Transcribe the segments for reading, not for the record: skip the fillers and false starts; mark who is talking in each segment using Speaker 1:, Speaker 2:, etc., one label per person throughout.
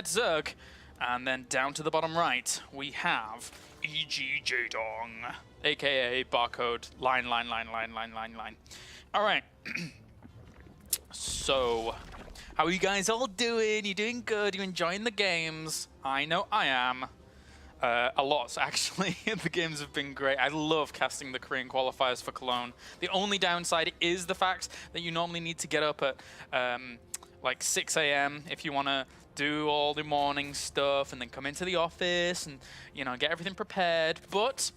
Speaker 1: Zerg, and then down to the bottom right, we have EG Jaedong, aka barcode line. All right. So, how are you guys all doing? You doing good? You enjoying the games? I know I am. A lot, actually. The games have been great. I love casting the Korean qualifiers for Cologne. The only downside is the fact that you normally need to get up at like 6 AM if you want to do all the morning stuff and then come into the office and, you know, get everything prepared. But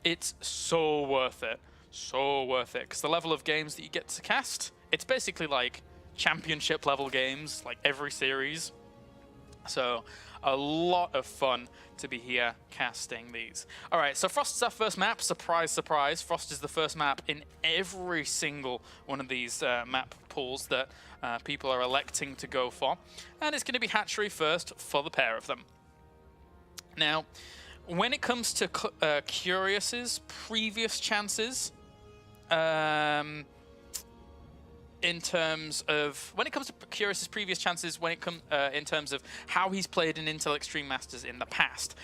Speaker 1: it's so worth it. So worth it. Because the level of games that you get to cast, it's basically like championship level games, like every series. So a lot of fun to be here casting these. All right, so Frost is our first map. Surprise, surprise. Frost is the first map in every single one of these map pools that people are electing to go for. And it's going to be hatchery first for the pair of them. Now, when it comes to Curious's previous chances, in terms of when it comes to Curious's previous chances, when it comes in terms of how he's played in Intel Extreme Masters in the past,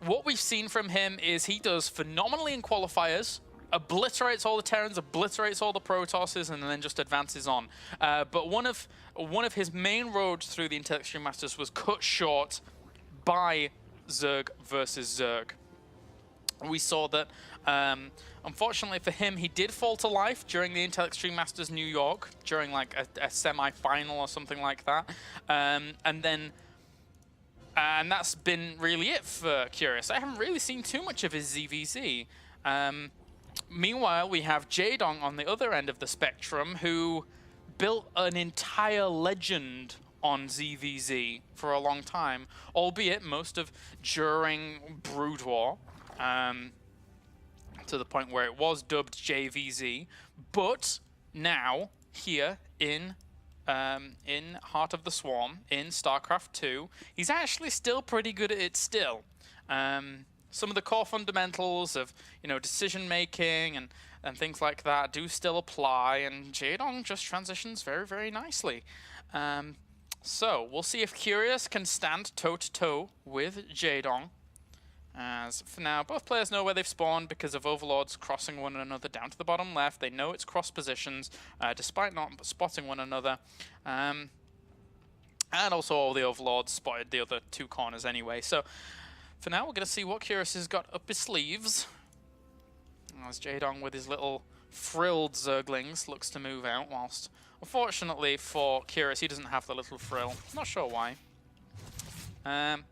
Speaker 1: what we've seen from him is he does phenomenally in qualifiers, obliterates all the Terrans, obliterates all the Protosses, and then just advances on. But one of his main roads through the Intel Extreme Masters was cut short by Zerg versus Zerg. We saw that, unfortunately for him, he did fall to life during the Intel Extreme Masters New York, during like a semi-final or something like that. And that's been really it for Curious. I haven't really seen too much of his ZvZ. Meanwhile, we have Jaedong on the other end of the spectrum, who built an entire legend on ZvZ for a long time, albeit most of during Brood War. To the point where it was dubbed JVZ, but now here in Heart of the Swarm in Starcraft 2, he's actually still pretty good at it still. Some of the core fundamentals of, you know, decision making and things like that do still apply, and Jaedong just transitions very, very nicely. So we'll see if Curious can stand toe to toe with Jaedong. As for now, both players know where they've spawned because of overlords crossing one another down to the bottom left. They know it's cross positions, despite not spotting one another. And also all the overlords spotted the other two corners anyway. So for now, we're going to see what Curious has got up his sleeves. As Jaedong with his little frilled Zerglings looks to move out, whilst unfortunately for Curious, he doesn't have the little frill. Not sure why. But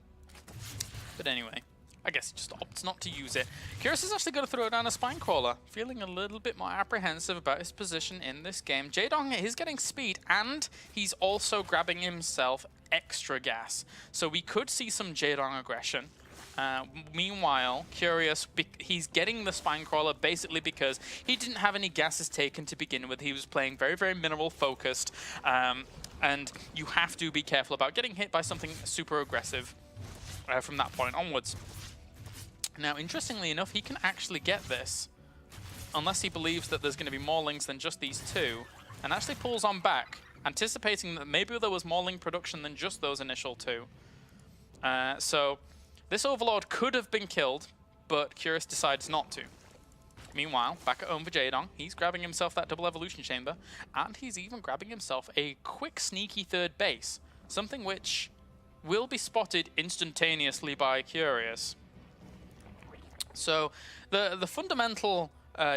Speaker 1: anyway, I guess he just opts not to use it. Curious is actually going to throw down a Spine Crawler, feeling a little bit more apprehensive about his position in this game. Jaedong is getting speed, and he's also grabbing himself extra gas. So we could see some Jaedong aggression. Meanwhile, Curious, he's getting the Spine Crawler basically because he didn't have any gases taken to begin with. He was playing very, very mineral focused, and you have to be careful about getting hit by something super aggressive from that point onwards. Now, interestingly enough, he can actually get this, unless he believes that there's going to be more Lings than just these two, and actually pulls on back, anticipating that maybe there was more Ling production than just those initial two. So this Overlord could have been killed, but Curious decides not to. Meanwhile, back at home for Jaedong, he's grabbing himself that double evolution chamber, and he's even grabbing himself a quick, sneaky third base, something which will be spotted instantaneously by Curious. So the fundamental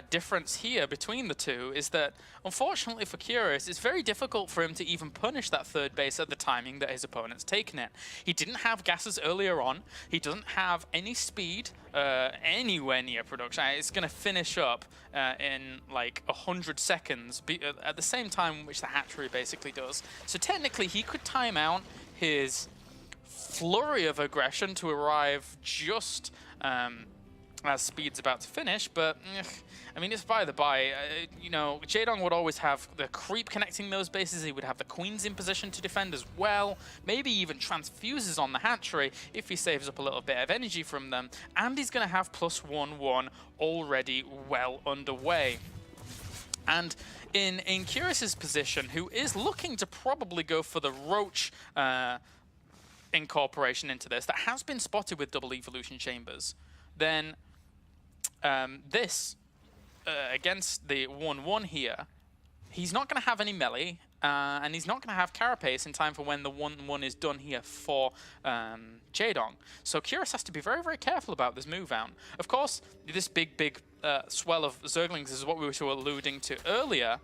Speaker 1: difference here between the two is that, unfortunately for Curious, it's very difficult for him to even punish that third base at the timing that his opponent's taken it. He didn't have gases earlier on. He doesn't have any speed anywhere near production. It's going to finish up in like 100 seconds at the same time which the hatchery basically does. So technically he could time out his flurry of aggression to arrive just as speed's about to finish, but I mean, it's by the by. You know, Jaedong would always have the creep connecting those bases. He would have the queens in position to defend as well. Maybe even transfuses on the hatchery if he saves up a little bit of energy from them. And he's going to have +1/1 already well underway. And in Curious's position, who is looking to probably go for the Roach incorporation into this, that has been spotted with double evolution chambers, then this, against the 1-1 here, he's not going to have any melee, and he's not going to have carapace in time for when the 1-1 is done here for Jaedong. So Curious has to be very, very careful about this move out. Of course, this big swell of Zerglings is what we were alluding to earlier,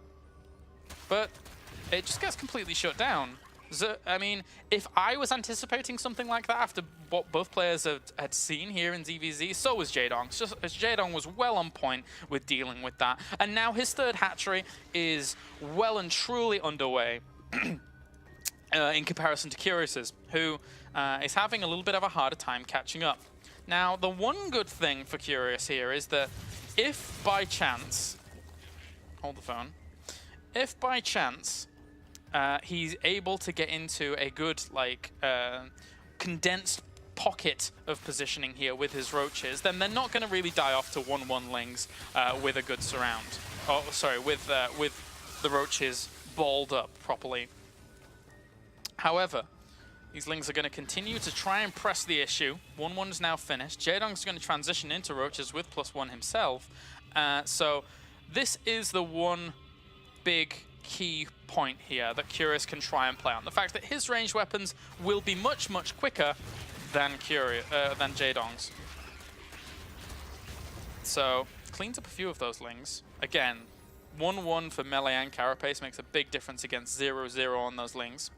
Speaker 1: but it just gets completely shut down. I mean, if I was anticipating something like that after what both players had seen here in ZvZ, so was Jaedong. Jaedong was well on point with dealing with that. And now his third hatchery is well and truly underway in comparison to Curious's, who is having a little bit of a harder time catching up. Now, the one good thing for Curious here is that if by chance... Hold the phone. If by chance... he's able to get into a good, like, condensed pocket of positioning here with his roaches, then they're not going to really die off to 1-1 lings with a good surround. Oh, sorry, with the roaches balled up properly. However, these lings are going to continue to try and press the issue. 1-1 is now finished. Jaedong's going to transition into roaches with +1 himself. So this is the one big key point here that Curious can try and play on. The fact that his ranged weapons will be much, much quicker than Jaedong's. So, cleans up a few of those lings. Again, 1-1 for melee and carapace makes a big difference against 0-0 on those lings.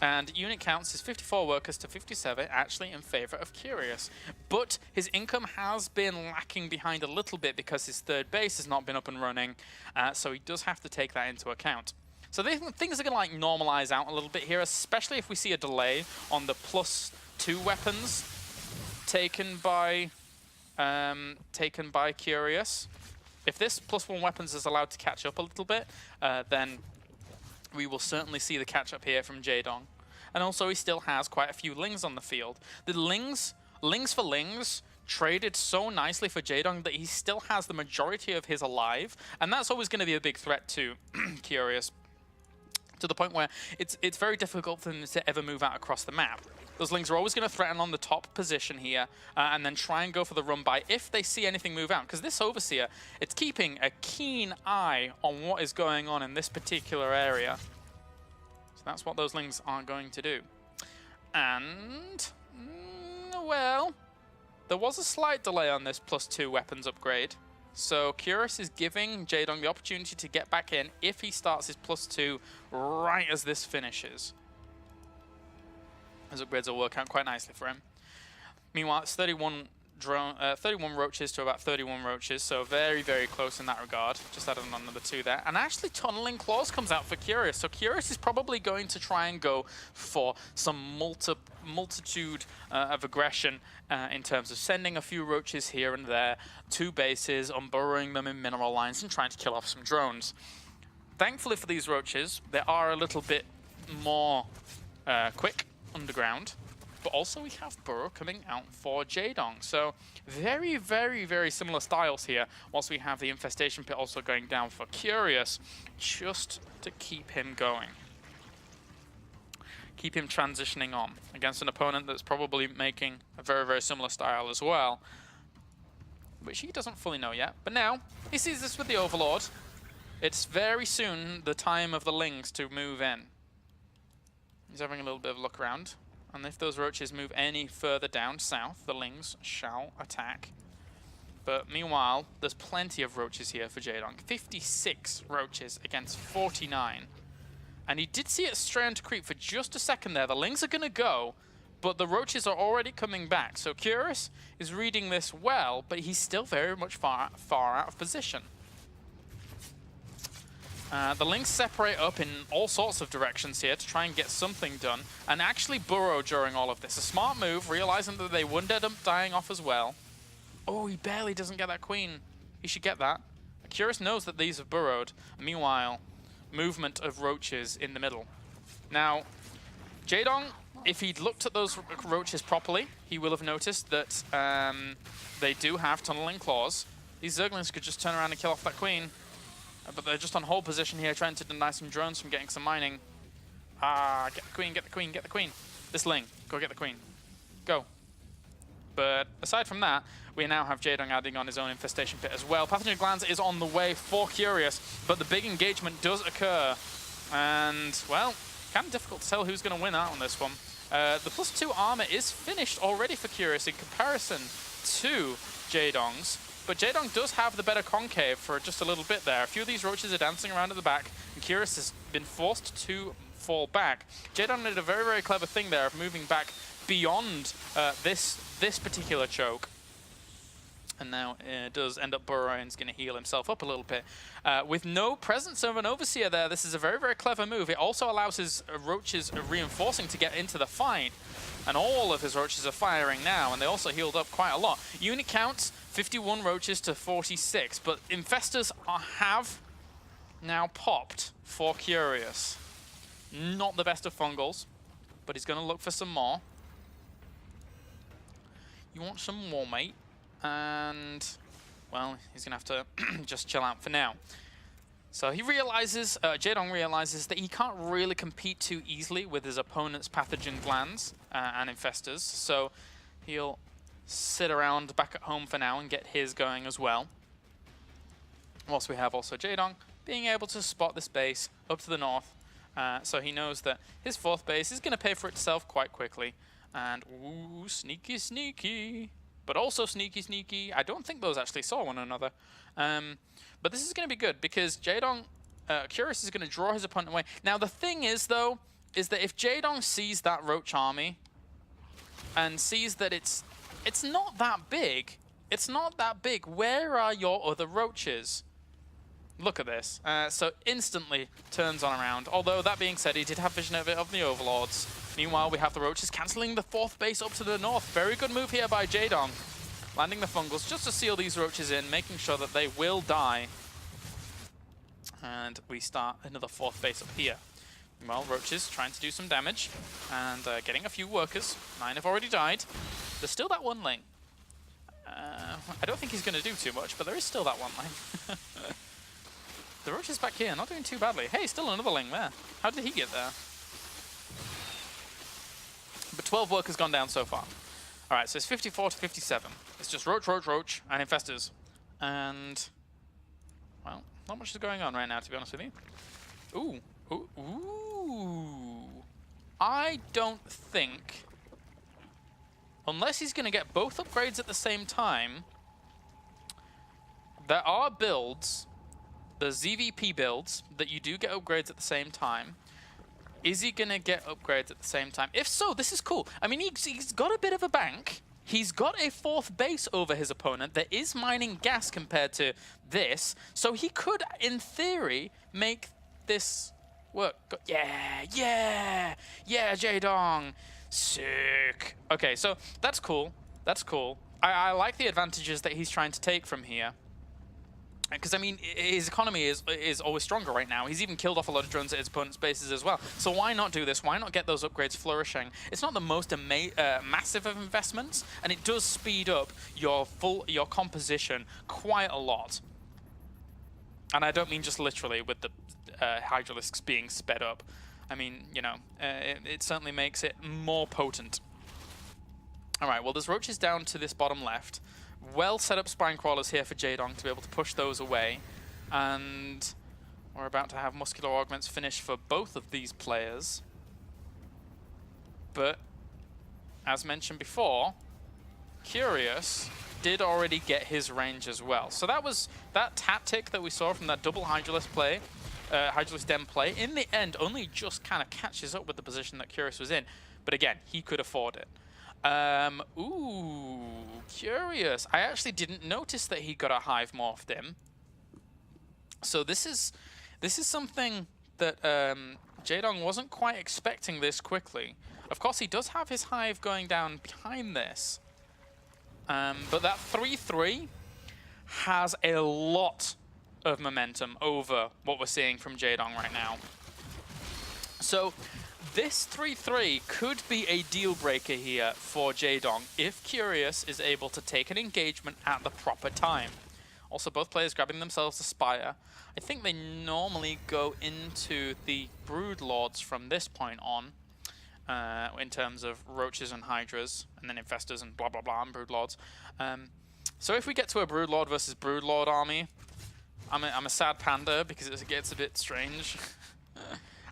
Speaker 1: And unit counts is 54 workers to 57, actually in favor of Curious. But his income has been lacking behind a little bit because his third base has not been up and running, so he does have to take that into account. So things are going to like normalize out a little bit here, especially if we see a delay on the +2 weapons taken by Curious. If this +1 weapons is allowed to catch up a little bit, then we will certainly see the catch-up here from Jaedong. And also he still has quite a few lings on the field. The lings for lings, traded so nicely for Jaedong that he still has the majority of his alive, and that's always going to be a big threat to Curious, to the point where it's very difficult for them to ever move out across the map. Those lings are always going to threaten on the top position here, and then try and go for the run-by if they see anything move out. Because this Overseer, it's keeping a keen eye on what is going on in this particular area. So that's what those lings are going to do. And, well, there was a slight delay on this +2 weapons upgrade. So Curious is giving Jaedong the opportunity to get back in if he starts his +2 right as this finishes. Those upgrades will work out quite nicely for him. Meanwhile, it's 31 roaches to about 31 roaches, so very, very close in that regard. Just added on another 2 there. And actually, Tunneling Claws comes out for Curious. So Curious is probably going to try and go for some multitude of aggression in terms of sending a few roaches here and there to bases, unburrowing them in mineral lines, and trying to kill off some drones. Thankfully for these roaches, they are a little bit more quick underground, but also we have Burrow coming out for Jaedong. So very, very, very similar styles here, whilst we have the Infestation Pit also going down for Curious, just to keep him going. Keep him transitioning on against an opponent that's probably making a very, very similar style as well, which he doesn't fully know yet. But now, he sees this with the Overlord. It's very soon the time of the lings to move in. He's having a little bit of a look around. And if those roaches move any further down south, the lings shall attack. But meanwhile, there's plenty of roaches here for Jaedong. 56 roaches against 49. And he did see it stray onto creep for just a second there. The lings are going to go, but the roaches are already coming back. So Curious is reading this well, but he's still very much far out of position. The lings separate up in all sorts of directions here to try and get something done, and actually burrow during all of this. A smart move, realizing that they would end up dying off as well. Oh, he barely doesn't get that queen. He should get that. Curious knows that these have burrowed. Meanwhile, movement of roaches in the middle. Now, Jaedong, if he'd looked at those roaches properly, he will have noticed that they do have tunneling claws. These Zerglings could just turn around and kill off that queen. But they're just on hold position here, trying to deny some drones from getting some mining. Get the queen, get the queen, get the queen. This Ling, go get the queen. Go. But aside from that, we now have Jaedong adding on his own infestation pit as well. Pathogen Glands is on the way for Curious, but the big engagement does occur. And, well, kind of difficult to tell who's going to win out on this one. The +2 armor is finished already for Curious in comparison to Jaedong's. But Jaedong does have the better concave for just a little bit there. A few of these roaches are dancing around at the back, and Curious has been forced to fall back. Jaedong did a very, very clever thing there of moving back beyond this particular choke. And now does end up Burrowing's going to heal himself up a little bit. With no presence of an Overseer there, this is a very, very clever move. It also allows his roaches reinforcing to get into the fight. And all of his roaches are firing now, and they also healed up quite a lot. Unit counts, 51 roaches to 46, but Infestors have now popped for Curious. Not the best of fungals, but he's going to look for some more. You want some more, mate? And, well, he's going to have to just chill out for now. So he realizes, Jaedong realizes that he can't really compete too easily with his opponent's pathogen glands and infestors. So he'll sit around back at home for now and get his going as well. Whilst we have also Jaedong being able to spot this base up to the north. So he knows that his fourth base is going to pay for itself quite quickly. And, ooh, sneaky, sneaky. But also sneaky, sneaky. I don't think those actually saw one another. But this is going to be good because Jaedong, Curious is going to draw his opponent away. Now the thing is, though, is that if Jaedong sees that Roach army and sees that it's not that big, it's not that big. Where are your other Roaches? Look at this. So instantly turns on around. Although that being said, he did have vision of it of the Overlords. Meanwhile, we have the Roaches cancelling the fourth base up to the north. Very good move here by Jaedong. Landing the fungals just to seal these Roaches in, making sure that they will die. And we start another fourth base up here. Meanwhile, Roaches trying to do some damage and getting a few workers. 9 have already died. There's still that one Ling. I don't think he's going to do too much, but there is still that one Ling. The Roaches back here, not doing too badly. Hey, still another Ling there. How did he get there? But 12 workers gone down so far. Alright, so it's 54 to 57. It's just Roach, Roach, Roach, and Infestors. And, well, not much is going on right now, to be honest with you. Ooh, ooh, ooh. I don't think, unless he's going to get both upgrades at the same time, there are builds, the ZVP builds, that you do get upgrades at the same time. Is he going to get upgrades at the same time? If so, this is cool. I mean, he's got a bit of a bank. He's got a fourth base over his opponent. There is mining gas compared to this. So he could, in theory, make this work. Yeah, yeah, yeah, Jaedong. Sick. Okay, so that's cool. That's cool. I like the advantages that he's trying to take from here. Because, I mean, his economy is always stronger right now. He's even killed off a lot of drones at his opponent's bases as well. So why not do this? Why not get those upgrades flourishing? It's not the most massive of investments, and it does speed up your composition quite a lot. And I don't mean just literally with the Hydralisks being sped up. I mean, you know, it certainly makes it more potent. All right, well, there's Roaches down to this bottom left. Well set up spine crawlers here for Jaedong to be able to push those away. And we're about to have muscular augments finish for both of these players. But, as mentioned before, Curious did already get his range as well. So that was that tactic that we saw from that double Hydralisk play, Hydralisk Dem play, in the end only just kind of catches up with the position that Curious was in. But again, he could afford it. Ooh, Curious. I actually didn't notice that he got a hive morphed in. So this is something that Jaedong wasn't quite expecting this quickly. Of course, he does have his hive going down behind this. But that 3-3 has a lot of momentum over what we're seeing from Jaedong right now. So this 3-3 could be a deal breaker here for Jaedong if Curious is able to take an engagement at the proper time. Also, both players grabbing themselves a Spire. I think they normally go into the Brood Lords from this point on, in terms of Roaches and Hydras, and then Infestors and blah blah blah, and Brood Lords. So if we get to a Brood Lord versus Brood Lord army, I'm a sad panda because it gets a bit strange.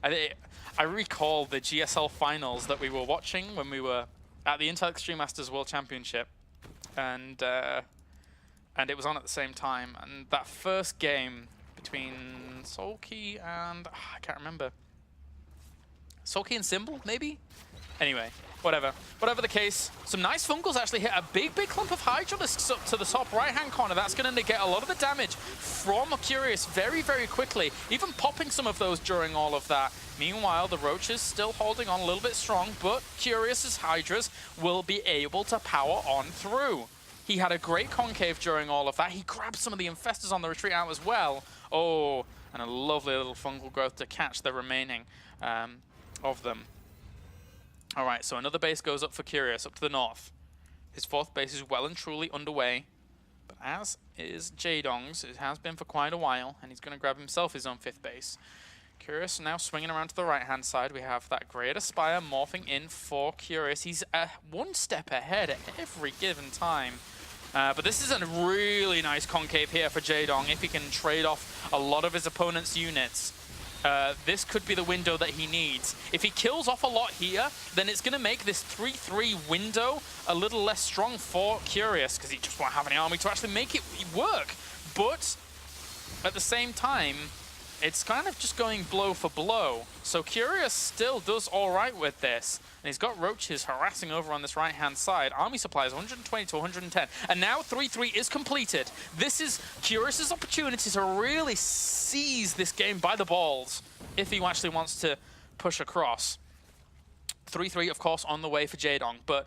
Speaker 1: I recall the GSL finals that we were watching when we were at the Intel Extreme Masters World Championship, and it was on at the same time. And that first game between Sulky and I can't remember. Sulky and Symbol, maybe? Anyway, whatever. Whatever the case, some nice Fungals actually hit a big clump of Hydralisks up to the top right-hand corner. That's going to negate a lot of the damage from Curious very quickly, even popping some of those during all of that. Meanwhile, the Roaches still holding on a little bit strong, but Curious's Hydras will be able to power on through. He had a great concave during all of that. He grabbed some of the Infestors on the retreat out as well. Oh, and a lovely little fungal growth to catch the remaining of them. All right, so another base goes up for Curious, up to the north. His fourth base is well and truly underway, but as is Jaedong's, it has been for quite a while, and he's going to grab himself his own fifth base. Curious now swinging around to the right-hand side. We have that Greater Spire morphing in for Curious. He's one step ahead at every given time. But this is a really nice concave here for Jaedong if he can trade off a lot of his opponent's units. This could be the window that he needs. If he kills off a lot here, then it's going to make this 3-3 window a little less strong for Curious, because he just won't have any army to actually make it work. But at the same time, it's kind of just going blow for blow. So Curious still does all right with this. And he's got Roaches harassing over on this right-hand side. Army supplies 120 to 110. And now 3-3 is completed. This is Curious's opportunity to really seize this game by the balls if he actually wants to push across. 3-3, of course, on the way for Jaedong, but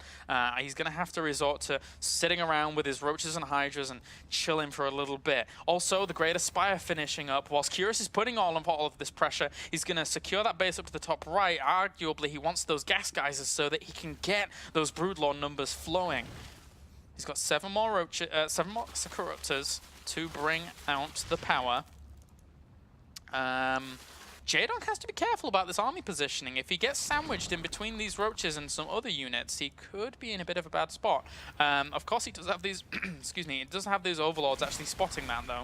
Speaker 1: he's going to have to resort to sitting around with his Roaches and Hydras and chilling for a little bit. Also, the Greater Spire finishing up. Whilst Curious is putting all of this pressure, he's going to secure that base up to the top right. Arguably, he wants those gas geysers so that he can get those Broodlord numbers flowing. He's got 7 more Corruptors to bring out the power. Jaedong has to be careful about this army positioning. If he gets sandwiched in between these Roaches and some other units, he could be in a bit of a bad spot. Of course, he does have these, excuse me, he does have these Overlords actually spotting that, though.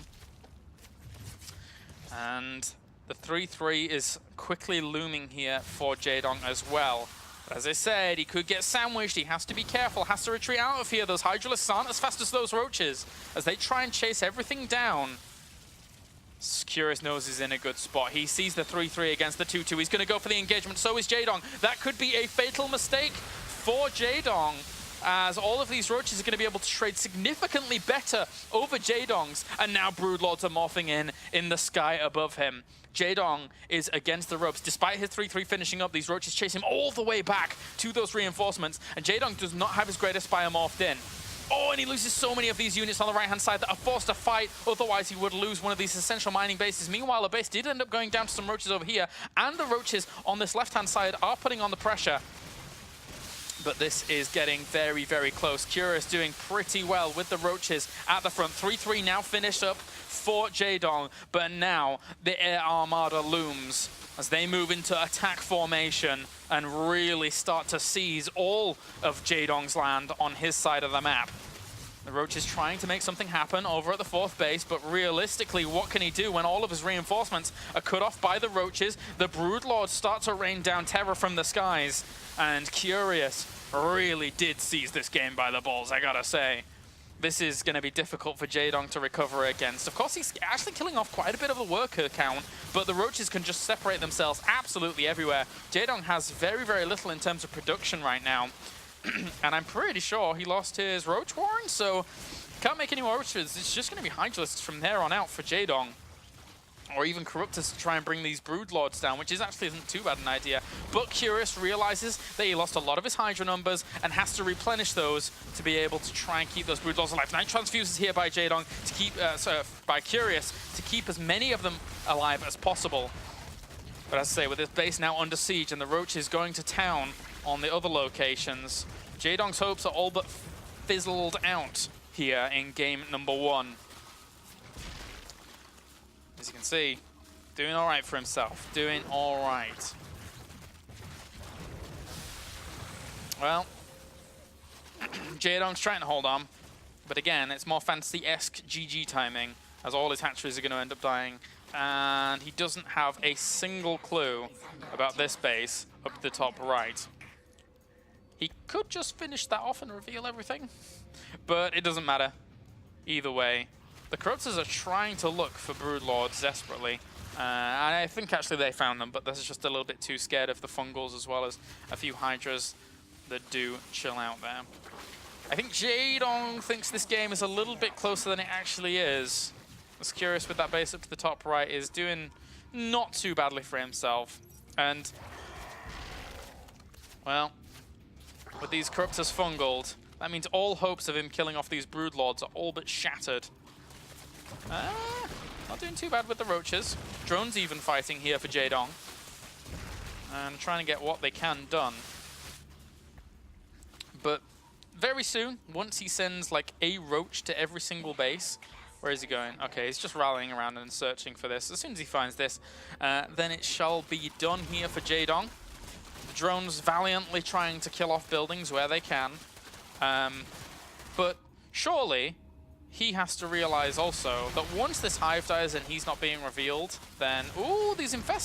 Speaker 1: And the 3-3 is quickly looming here for Jaedong as well. But as I said, he could get sandwiched. He has to be careful, has to retreat out of here. Those Hydralisks aren't as fast as those Roaches as they try and chase everything down. Curious knows he's in a good spot. He sees the 3-3 against the 2-2. He's going to go for the engagement. So is Jaedong. That could be a fatal mistake for Jaedong, as all of these Roaches are going to be able to trade significantly better over Jaedong's. And now Broodlords are morphing in the sky above him. Jaedong is against the ropes. Despite his 3-3 finishing up, these Roaches chase him all the way back to those reinforcements. And Jaedong does not have his Greater Spire morphed in. Oh, and he loses so many of these units on the right-hand side that are forced to fight. Otherwise, he would lose one of these essential mining bases. Meanwhile, a base did end up going down to some Roaches over here. And the Roaches on this left-hand side are putting on the pressure. But this is getting very close. Curious doing pretty well with the Roaches at the front. 3-3 now finished up for Jaedong. But now the Air Armada looms as they move into attack formation and really start to seize all of Jaedong's land on his side of the map. The Roach is trying to make something happen over at the fourth base, but realistically, what can he do when all of his reinforcements are cut off by the Roaches? The Broodlords start to rain down terror from the skies, and Curious really did seize this game by the balls, I gotta say. This is going to be difficult for Jaedong to recover against. Of course, he's actually killing off quite a bit of the worker count, but the Roaches can just separate themselves absolutely everywhere. Jaedong has very little in terms of production right now. And I'm pretty sure he lost his Roach Warren, so can't make any more Roaches. It's just going to be Hydralisks from there on out for Jaedong. Or even Corruptors to try and bring these Broodlords down, which is actually isn't too bad an idea. But Curious realizes that he lost a lot of his Hydra numbers and has to replenish those to be able to try and keep those Broodlords alive. 9 transfuses here by Jaedong to keep, by Curious to keep as many of them alive as possible. But as I say, with this base now under siege and the Roaches going to town on the other locations, Jaedong's hopes are all but fizzled out here in game number 1. As you can see, doing all right for himself. Doing all right. Well, Jaedong's trying to hold on. But again, it's more fantasy-esque GG timing, as all his hatcheries are going to end up dying. And he doesn't have a single clue about this base up the top right. He could just finish that off and reveal everything, but it doesn't matter. Either way, the Crotas are trying to look for Broodlords desperately. And I think actually they found them, but this is just a little bit too scared of the Fungals as well as a few Hydras that do chill out there. I think Jaedong thinks this game is a little bit closer than it actually is. Was curious with that base up to the top right is doing not too badly for himself. And, well, with these Corruptors fungled, that means all hopes of him killing off these Broodlords are all but shattered. Not doing too bad with the Roaches. Drones even fighting here for Jaedong. And trying to get what they can done. But very soon, once he sends like a Roach to every single base, where is he going? Okay, he's just rallying around and searching for this. As soon as he finds this, then it shall be done here for Jaedong. The drones valiantly trying to kill off buildings where they can. But surely, he has to realize also that once this hive dies and he's not being revealed, then, ooh, these infest